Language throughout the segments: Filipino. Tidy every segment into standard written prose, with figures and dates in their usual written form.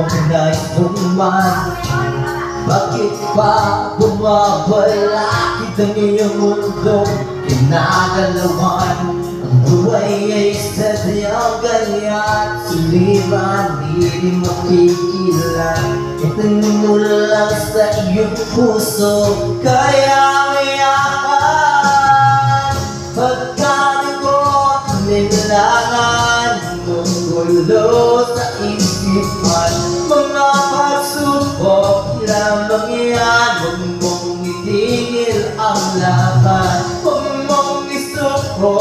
pinagpuman. Bakit ba bumabala kitang iyong mundong kinagalawan? Ang buhay ay sadyang ganyan, suliran, di mapigilan. Itinula sa iyong puso, kaya mayakan. Pagkalikot, nilangan, munggulo sa isipan. Mga pagsubok lamang yan, huwag mong itigil ang laban. Huwag mong isuko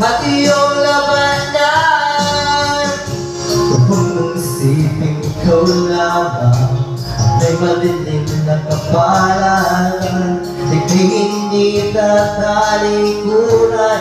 at iyong labanan. Huwag mong isipin ikaw lamang, may malilim na kapalaran. Ika'y hindi tatalikuran,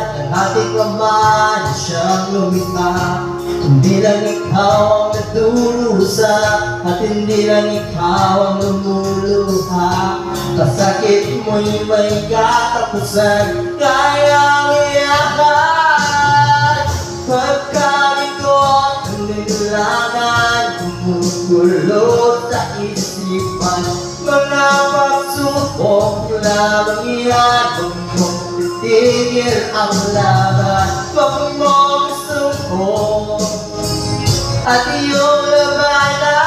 ang ating Ama na siyang lumikha. Hindi lang ikaw ang naturusa, at hindi lang ikaw ang lumuluha. Kasakit mo'y may katapusan, kaya iyakan. Pagkalikot ang nilangan, kumukulot sa isipan. Mga pagsubok lamang yan, huwag mong titigil ang laban. Huwag mong isuko at iyong labanan.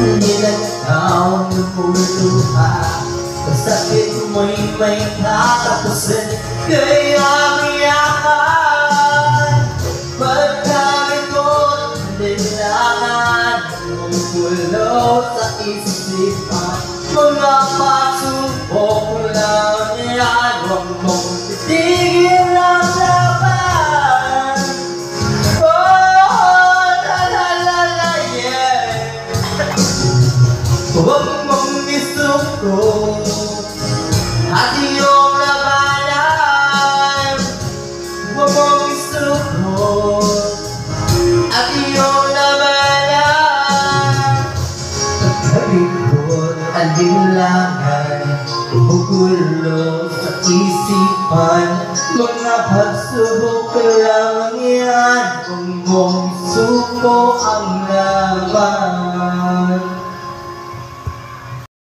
Hindi lang ikaw ang lumuluha, kasakit mo'y may katapusin, kaya mayakan. Pagkalikot, nilangan, munggulo sa isipan. Mga pagsubok lang yan, huwag mong titigil ang laban. Huwag mong isuko at iyong labanan. Huwag mong isuko at iyong labanan. Pagkalikot, alinlangan, kumukulo sa isipan. Mga pagsubok lang